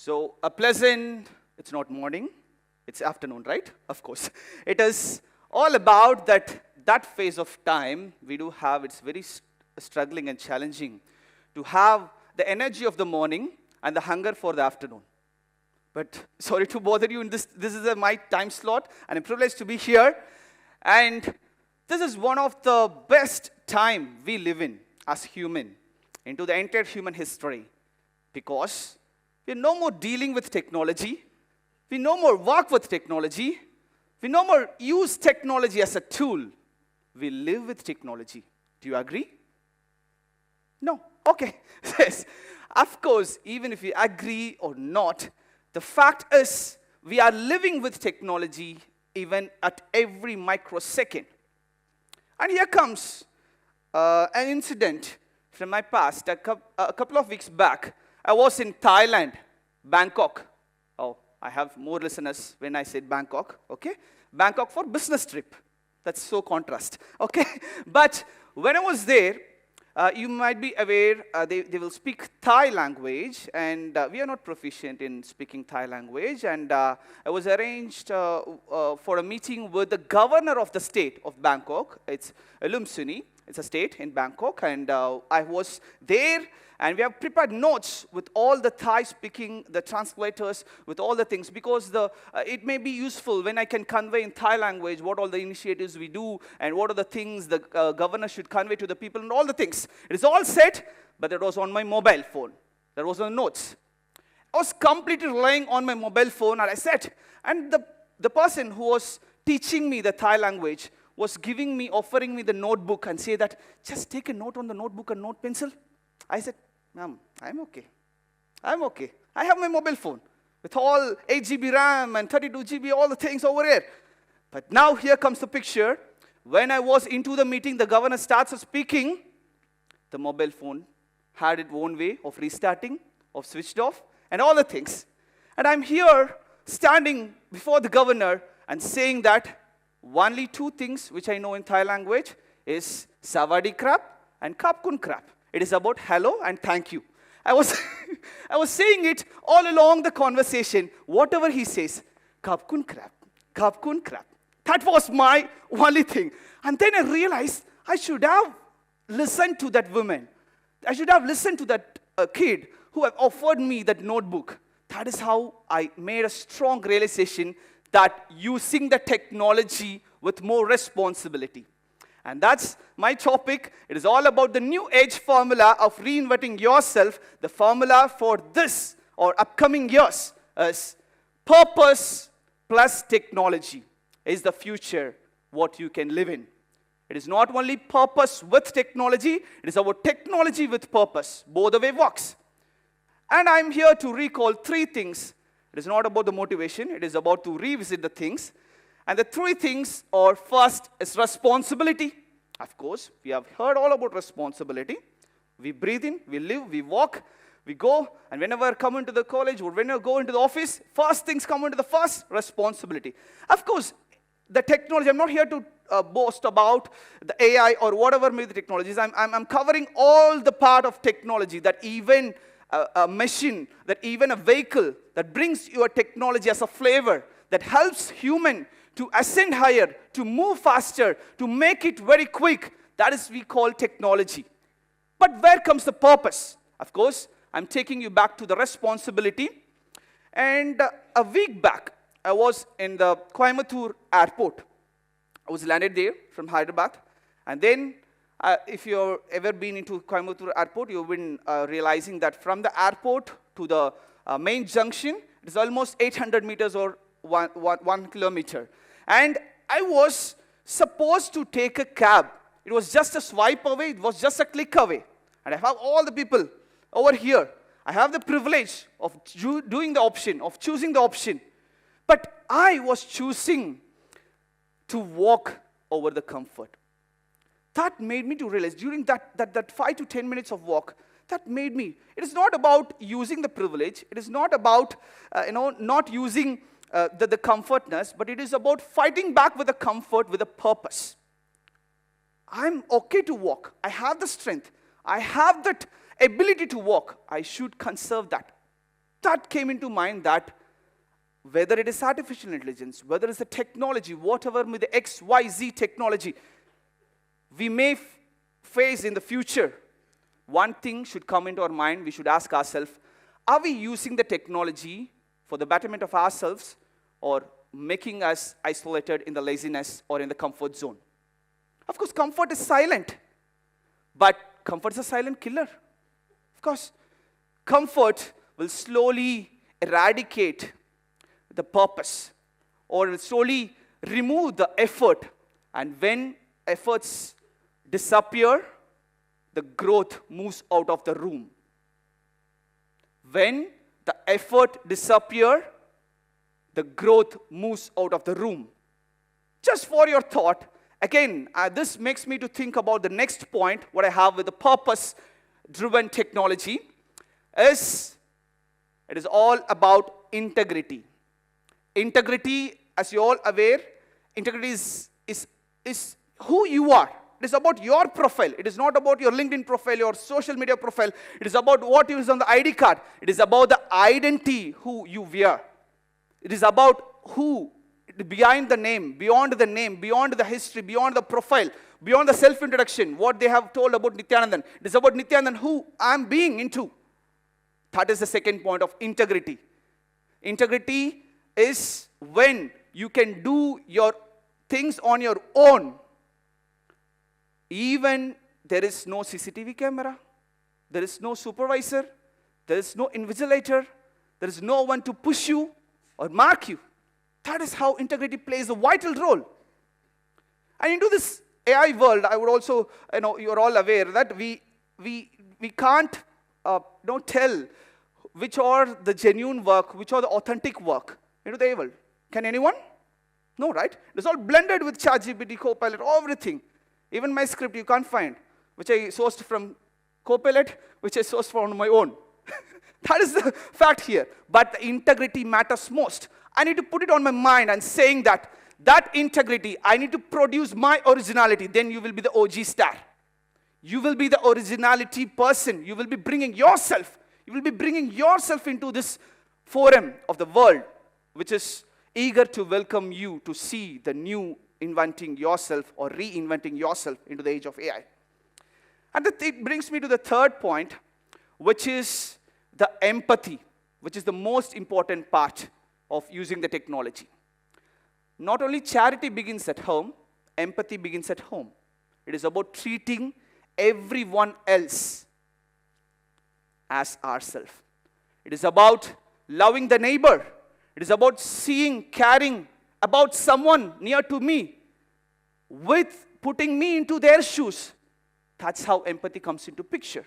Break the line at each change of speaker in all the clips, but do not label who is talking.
So a pleasant, it's not morning, it's afternoon, right? Of course. It is all about that phase of time we do have. It's very struggling and challenging to have the energy of the morning and the hunger for the afternoon. But sorry to bother you in this is my time slot, and I'm privileged to be here. And this is one of the best time we live in as human, into the entire human history, because we're no more dealing with technology. We no more work with technology. We no more use technology as a tool. We live with technology. Do you agree? No? Okay. Yes. Of course, even if we agree or not, the fact is we are living with technology even at every microsecond. And here comes an incident from my past. A couple of weeks back, I was in Thailand, Bangkok. Oh, I have more listeners when I said Bangkok, okay? Bangkok for business trip. That's so contrast, okay? But when I was there, you might be aware, they will speak Thai language, and we are not proficient in speaking Thai language. And I was arranged for a meeting with the governor of the state of Bangkok. It's Lumsuni. It's a state in Bangkok, and I was there, and we have prepared notes with all the Thai-speaking, the translators, with all the things, because it may be useful when I can convey in Thai language what all the initiatives we do, and what are the things the governor should convey to the people, and all the things. It is all set, but it was on my mobile phone. There was no notes. I was completely relying on my mobile phone, and I sat, and the person who was teaching me the Thai language was offering me the notebook and say that, just take a note on the notebook and note pencil. I said, ma'am, I'm okay. I'm okay. I have my mobile phone with all 8 GB RAM and 32 GB, all the things over here. But now here comes the picture. When I was into the meeting, the governor starts speaking. The mobile phone had its own way of restarting, of switched off, and all the things. And I'm here standing before the governor and saying that only two things which I know in Thai language is Savadi krap and Kap kun krap. It is about hello and thank you. I was saying it all along the conversation. Whatever he says, Kap kun krap, Kap kun krap. That was my only thing. And then I realized I should have listened to that woman. I should have listened to that kid who have offered me that notebook. That is how I made a strong realization that using the technology with more responsibility. And that's my topic. It is all about the new age formula of reinventing yourself. The formula for this or upcoming years is purpose plus technology is the future, what you can live in. It is not only purpose with technology, it is about technology with purpose. Both the way works. And I'm here to recall three things. It is not about the motivation. It is about to revisit the things. And the three things are, first is responsibility. Of course, we have heard all about responsibility. We breathe in, we live, we walk, we go. And whenever I come into the college or whenever I go into the office, first things come into the first, responsibility. Of course, the technology, I'm not here to boast about the AI or whatever may be the technologies. I'm covering all the part of technology, that even a machine, that even a vehicle that brings your technology as a flavor, that helps human to ascend higher, to move faster, to make it very quick. That is we call technology. But where comes the purpose? Of course, I'm taking you back to the responsibility. And a week back, I was in the Coimbatore airport. I was landed there from Hyderabad. And then if you've ever been into Coimbatore airport, you've been realizing that from the airport to the main junction, it is almost 800 meters or 1 kilometer. And I was supposed to take a cab. It was just a swipe away. It was just a click away. And I have all the people over here. I have the privilege of doing the option, of choosing the option. But I was choosing to walk over the comfort. That made me to realize during that 5 to 10 minutes of walk, that made me, it is not about using the privilege. It is not about, not using the comfortness, but it is about fighting back with the comfort with a purpose. I'm okay to walk. I have the strength. I have that ability to walk. I should conserve that. that came into mind that whether it is artificial intelligence, whether it's a technology, whatever with the X, Y, Z technology, we may face in the future, one thing should come into our mind. We should ask ourselves, are we using the technology for the betterment of ourselves or making us isolated in the laziness or in the comfort zone? Of course, comfort is silent, but comfort is a silent killer. Of course, comfort will slowly eradicate the purpose or will slowly remove the effort. And when efforts disappear, the growth moves out of the room. When the effort disappears, the growth moves out of the room. Just for your thought, again, this makes me to think about the next point, what I have with the purpose-driven technology, is it is all about integrity. Integrity, as you're all aware, integrity is who you are. It is about your profile. It is not about your LinkedIn profile, your social media profile. It is about what is on the ID card. It is about the identity who you wear. It is about who, behind the name, beyond the history, beyond the profile, beyond the self-introduction, what they have told about Nithyanandhan. It is about Nithyanandhan, who I am being into. That is the second point of integrity. Integrity is when you can do your things on your own. Even there is no CCTV camera, there is no supervisor, there is no invigilator, there is no one to push you or mark you. That is how integrity plays a vital role. And into this AI world, I would also, you're all aware that we can't tell which are the genuine work, which are the authentic work into the AI world. Can anyone? No, right? It's all blended with ChatGPT, Copilot, everything. Even my script you can't find, which I sourced from Copilot, which I sourced from my own. That is the fact here. But the integrity matters most. I need to put it on my mind and saying that integrity, I need to produce my originality. Then you will be the OG star. You will be the originality person. You will be bringing yourself. You will be bringing yourself into this forum of the world, which is eager to welcome you to see the new inventing yourself or reinventing yourself into the age of AI. And it brings me to the third point, which is the empathy, which is the most important part of using the technology. Not only charity begins at home, empathy begins at home. It is about treating everyone else as ourselves. It is about loving the neighbor. It is about seeing, caring about someone near to me, with putting me into their shoes. That's how empathy comes into picture.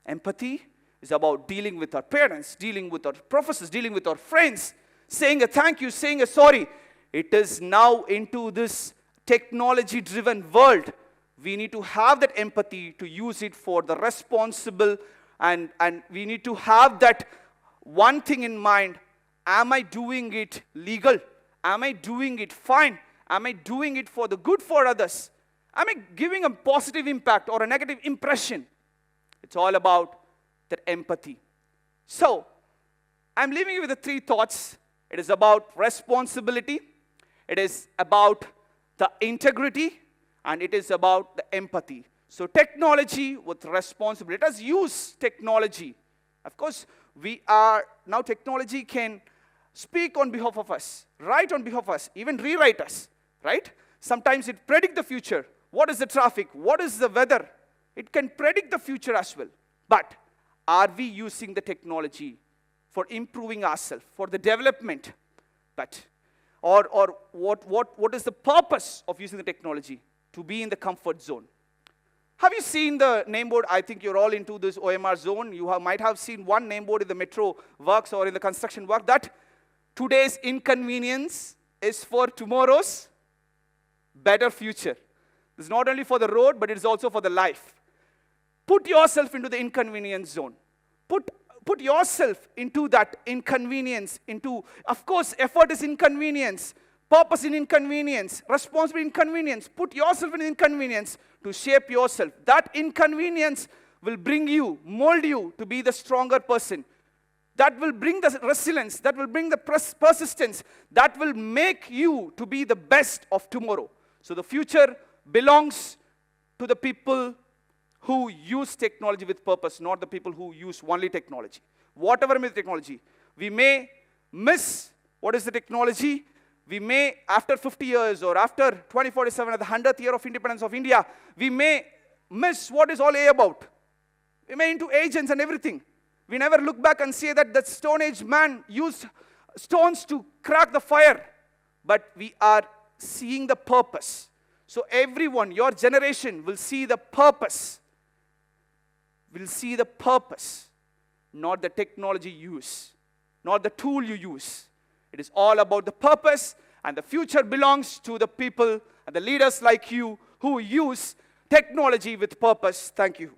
Empathy is about dealing with our parents, dealing with our professors, dealing with our friends, saying a thank you, saying a sorry. It is now into this technology-driven world. We need to have that empathy to use it for the responsible, and we need to have that one thing in mind. Am I doing it legal? Am I doing it fine? Am I doing it for the good for others? Am I giving a positive impact or a negative impression? It's all about that empathy. So, I'm leaving you with the three thoughts. It is about responsibility, it is about the integrity, and it is about the empathy. So, technology with responsibility. Let us use technology. Of course, now technology can speak on behalf of us, write on behalf of us, even rewrite us, right? Sometimes it predicts the future. What is the traffic? What is the weather? It can predict the future as well. But are we using the technology for improving ourselves, for the development? Or what is the purpose of using the technology? To be in the comfort zone. Have you seen the name board? I think you're all into this OMR zone. You might have seen one name board in the metro works or in the construction work that today's inconvenience is for tomorrow's better future. It's not only for the road, but it's also for the life. Put yourself into the inconvenience zone. Put yourself into that inconvenience, of course, effort is inconvenience, purpose in inconvenience, responsibility inconvenience. Put yourself in inconvenience to shape yourself. That inconvenience will bring you, mold you to be the stronger person, that will bring the resilience, that will bring the persistence, that will make you to be the best of tomorrow. So the future belongs to the people who use technology with purpose, not the people who use only technology. Whatever is technology, we may miss what is the technology. We may, after 50 years or after 2047, at the 100th year of independence of India, we may miss what is all A about. We may into agents and everything. We never look back and say that the Stone Age man used stones to crack the fire. But we are seeing the purpose. So everyone, your generation, will see the purpose. Will see the purpose, not the technology use, not the tool you use. It is all about the purpose, and the future belongs to the people and the leaders like you who use technology with purpose. Thank you.